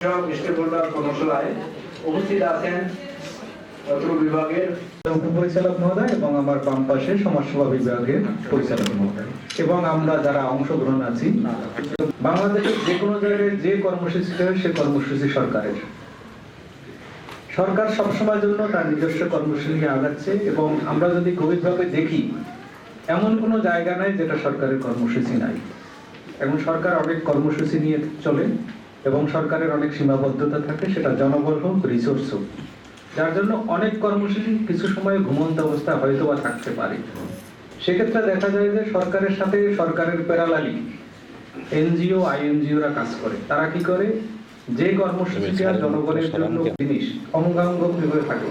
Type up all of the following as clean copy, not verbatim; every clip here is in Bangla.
কর্মশালায় উপস্থিত আছেন বিভাগের উপপরিচালক মহোদয় এবং আমার বাম পাশে সমাজসেবা বিভাগের পরিচালক মহোদয় এবং আমরা যারা অংশগ্রহণ আছি। বাংলাদেশের যে কোনো জায়গায় যে কর্মসূচি হয় সে কর্মসূচি সরকারের। সরকার সবসময়ের জন্য তার নিজস্ব কর্মসূচি নিয়ে আগাচ্ছে এবং আমরা যদি গভীরভাবে দেখি এমন কোনো জায়গা নাই যেটা সরকারের কর্মসূচি নাই। এখন সরকার অনেক কর্মসূচি নিয়ে চলে এবং সরকারের অনেক সীমাবদ্ধতা থাকে, সেটা জনবল হোক, রিসোর্স হোক, যার জন্য অনেক কর্মসূচি কিছু সময় ঘুমন্ত অবস্থা হয়তো বা থাকতে পারে। সেক্ষেত্রে দেখা যায় যে সরকারের সাথে সরকারের প্যারালালি এনজিও আইএনজিওরা কাজ করে। তারা কি করে, যে কর্মসূচিটা জনগণের জন্য জিনিস অঙ্গাঙ্গ করে থাকে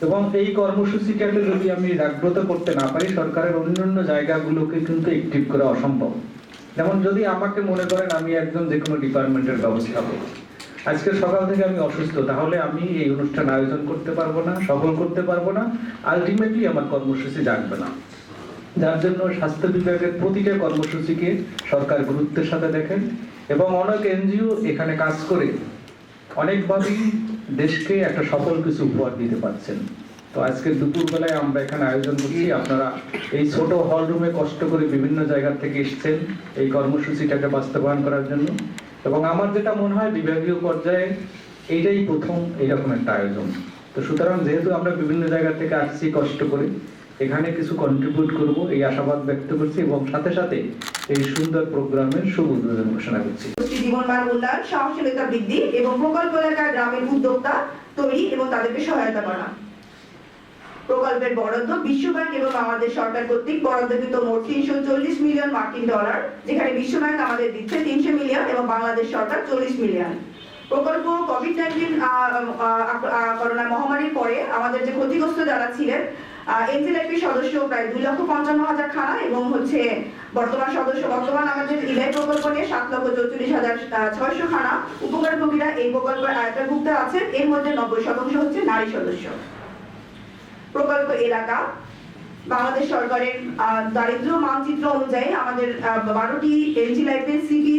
এবং এই কর্মসূচিটাকে যদি আমি জাগ্রত করতে না পারি, সরকারের অন্যান্য জায়গাগুলোকে কিন্তু অ্যাক্টিভ করা অসম্ভব। যেমন যদি আমাকে মনে করেন আমি একজন যে কোনো ডিপার্টমেন্টের ব্যবস্থাপক, আজকে সকাল থেকে আমি অসুস্থ, তাহলে আমি এই অনুষ্ঠান আয়োজন করতে পারবো না, সফল করতে পারবো না, আলটিমেটলি আমার কর্মসূচি জাগবে না। যার জন্য স্বাস্থ্য বিভাগের প্রতিটা কর্মসূচিকে সরকার গুরুত্বের সাথে দেখেন এবং অনেক এনজিও এখানে কাজ করে অনেকভাবেই দেশকে একটা সফল কিছু উপহার দিতে পারছেন। তো আজকে দুপুরবেলায় আমরা এখানে আয়োজন করছি, আপনারা এই ছোট হল রুমে কষ্ট করে বিভিন্ন জায়গা থেকে এসেছেন এই কর্মসূচিটাকে বাস্তবায়ন করার জন্য। এবং আমার যেটা মনে হয় বিভাগীয় পর্যায়ে এইটাই প্রথম এইরকম একটা আয়োজন। তো সুতরাং যেহেতু আমরা বিভিন্ন জায়গা থেকে আসছি কষ্ট করে, এখানে কিছু কন্ট্রিবিউট করব এই আশাবাদ ব্যক্ত করছি এবং সাথে সাথে এই সুন্দর প্রোগ্রামের শুভ উদ্বোধন ঘোষণা করছি। জীবনমান উন্নয়ন, সহনশীলতা বৃদ্ধি এবং প্রকল্প এলাকার গ্রামের উদ্যোক্তা তৈরি এবং তাদেরকে সহায়তা করা। প্রকল্পের বরাদ্দ বিশ্বব্যাংক এবং আমাদের সরকার কর্তৃক বরাদ্দকৃত মোট 340 মিলিয়ন মার্কিন ডলার, যেখানে বিশ্বব্যাংক আমাদের দিচ্ছে 300 মিলিয়ন এবং বাংলাদেশ সরকার 40 মিলিয়ন। প্রকল্প কোভিড-19 করোনা মহামারীর পরে আমাদের যে ক্ষতিগ্রস্ত যারা ছিলেন, এনজিএলআইপি সদস্য প্রায় 2,55,000 খানা এবং বর্তমান আমাদের ইলাই প্রকল্প নিয়ে 7,44,600 খানা উপকারভোগীরা এই প্রকল্পের আওতাভুক্ত আছেন। এর মধ্যে 90% হচ্ছে নারী সদস্য। প্রকল্প এলাকা বাংলাদেশ সরকারের দারিদ্র মানচিত্র অনুযায়ী আমাদের 12টি এনজিএলআইপি সিটি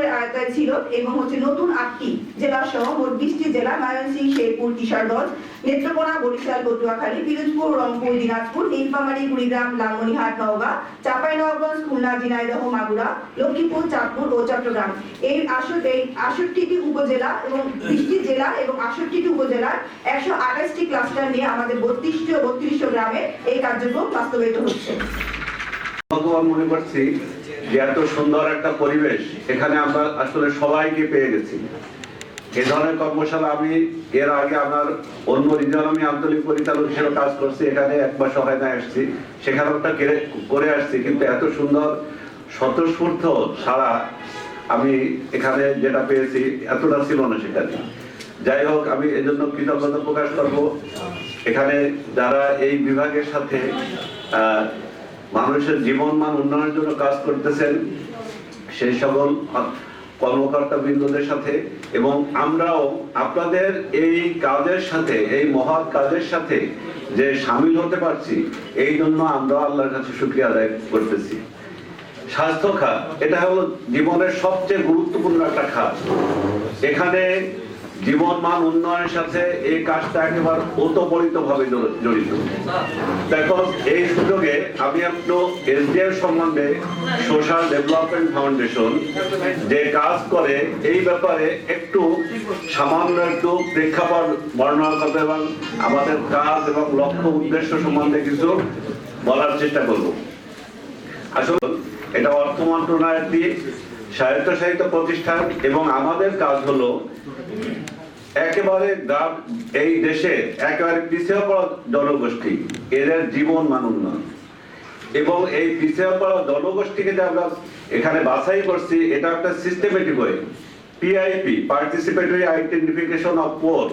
এর আওতায় ছিল এবং নতুন 8টি জেলা সহ মোট 20টি জেলা ময়মনসিংহ, শেরপুর, কিশোরগঞ্জ, নেত্রকোনা, বরিশাল, পটুয়াখালী, পিরোজপুর, রংপুর, দিনাজপুর, নীলফামারী, কুড়িগ্রাম, লালমনিরহাট, নওগাঁ, চাঁপাইনবাবগঞ্জ, খুলনা, ঝিনাইদহ, মাগুরা, লক্ষ্মীপুর, চাঁদপুর ও চট্টগ্রাম। এই 68টি উপজেলা এবং 20টি জেলা এবং 68টি উপজেলার 128টি ক্লাস্টার নিয়ে আমাদের 32 গ্রামে এই কার্যক্রম বাস্তবায়িত হচ্ছে। মনে করছি যে এত সুন্দর একটা পরিবেশ এখানে আমরা আসলে সবাইকে পেয়ে গেছি। এই ধরনের কর্মশালা আমি এর আগে আমার অন্য রিজন আমি আঞ্চলিক পরিচালক হিসেবে কাজ করছি, এখানে এক মাস হয় না আসছি, সেখানে একটা করে আসছি, কিন্তু এত সুন্দর স্বতঃস্ফূর্ত সারা আমি এখানে যেটা পেয়েছি এতটা ছিল না সেখানে। যাই হোক, আমি এজন্য কৃতজ্ঞতা প্রকাশ করব এখানে যারা এই বিভাগের সাথে মানুষের জীবন মান উন্নয়নের জন্য কাজ করতেছেন সেই সকল কর্মকর্তা বৃন্দদের সাথে, এবং আমরাও আপনাদের এই কাজের সাথে, এই মহৎ কাজের সাথে যে সামিল হতে পারছি, এই জন্য আমরা আল্লাহর কাছে শুকরিয়া আদায় করতেছি। স্বাস্থ্য খাত এটা হলো জীবনের সবচেয়ে গুরুত্বপূর্ণ একটা খাত। এখানে জীবন মান উন্নয়নের সাথে এই কাজটা একেবারে ওতপ্রোতভাবে জড়িত। দেখো, এই সুযোগে আমি একটু এসডিএফ সম্বন্ধে, সোশ্যাল ডেভেলপমেন্ট ফাউন্ডেশন যে কাজ করে এই ব্যাপারে একটু সামান্য একটু প্রেক্ষাপট বর্ণনা করতে এবং আমাদের কাজ এবং লক্ষ্য উদ্দেশ্য সম্বন্ধে কিছু বলার চেষ্টা করব। আসলে এটা অর্থ মন্ত্রণালয়ের দিয়ে স্বায়ত্তশাসিত প্রতিষ্ঠান এবং আমাদের কাজ হলো একেবারে এই দেশের একেবারে পিছিয়ে পড়া জনগোষ্ঠী, এদের জীবন মান উন্নয়ন এবং এই পিছিয়ে পড়া জনগোষ্ঠীকে যে আমরা এখানে বাছাই করছি, এটা একটা systematic way, PIP, participatory identification of পোর,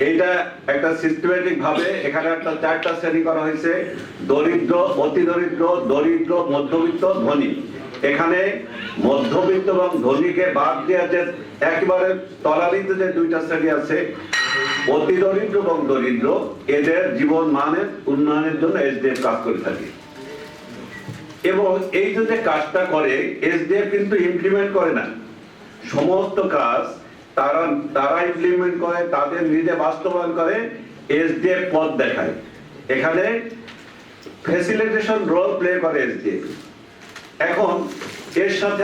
এটা একটা সিস্টেমেটিক ভাবে এখানে একটা 4টা শ্রেণী করা হয়েছে: দরিদ্র, অতি দরিদ্র, দরিদ্র, মধ্যবিত্ত, ধনী। এখানে মধ্যবিত্ত এবং ধনীকে বাদ দিয়ে যে একেবারে তলানিতে যে 2টা শ্রেণী আছে, অতি দরিদ্র এবং দরিদ্র, এদের জীবন মানের উন্নয়নের জন্য এসডিএফ কাজ করে থাকে। এবং এই যে কাজটা করে এসডিএফ কিন্তু ইমপ্লিমেন্ট করে না, সমস্ত কাজ তারা ইমপ্লিমেন্ট করে, তাদের নিজে বাস্তবায়ন করে, এসডিএফ পথ দেখায়। এখানে ফ্যাসিলিটেশন রোল প্লে করে এসডিএফ। এখন এর সাথে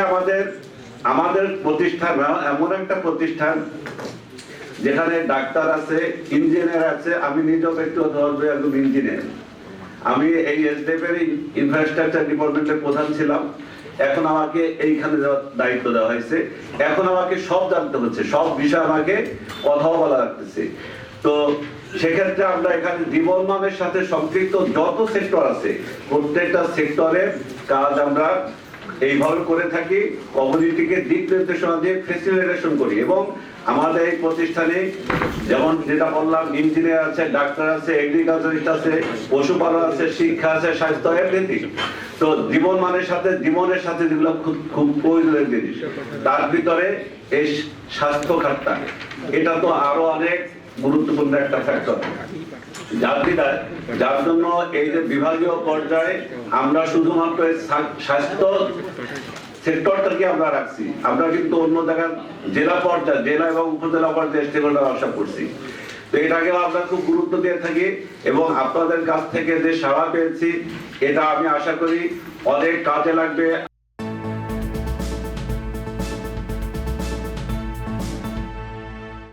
আমাদের প্রতিষ্ঠান এমন একটা প্রতিষ্ঠান যেখানে ডাক্তার আছে, ইঞ্জিনিয়ার আছে। আমি নিজেও ব্যক্তিগতভাবে একজন ইঞ্জিনিয়ার। আমি এই এসডিএফ এর ইনফ্রাস্ট্রাকচার ডিপার্টমেন্টের প্রধান ছিলাম। এখন আমাকে এইখানে দায়িত্ব দেওয়া হয়েছে। এখন আমাকে সব জানতে হচ্ছে, সব বিষয় আমাকে কথাও বলা লাগতেছে। তো সেক্ষেত্রে আমরা এখানে জীবন মানের সাথে সম্পৃক্ত যত সেক্টর আছে, প্রত্যেকটা সেক্টরের কাজ আমরা এইভাবে করে থাকি, কমিউনিটিকে দিক নির্দেশনা দিয়ে ফ্যাসিলিটেশন করি। এবং আমাদের এই প্রতিষ্ঠানে যেমন যেটা বললাম, ইঞ্জিনিয়ার আছে, ডাক্তার আছে, এগ্রিকালচারিস্ট আছে, পশুপালন আছে, শিক্ষা আছে, স্বাস্থ্য, এভরিথিং। তো জীবনের সাথে যেগুলো খুব প্রয়োজনীয় জিনিস, তার ভিতরে এই স্বাস্থ্য খাতটা, এটা তো আরো অনেক গুরুত্বপূর্ণ একটা ফ্যাক্টর। যার জন্য এই যে বিভাগীয় পর্যায়ে আমরা শুধুমাত্র স্বাস্থ্য সেক্টরটাকে আমরা রাখছি। আমরা কিন্তু অন্য জায়গায় জেলা এবং উপজেলা পর্যায়ে স্টেকহোল্ডার আশা করছি। তো এটাকেও আমরা খুব গুরুত্ব দিয়ে থাকি এবং আপনাদের কাছ থেকে যে সাড়া পেয়েছি, এটা আমি আশা করি অনেক কাজে লাগবে।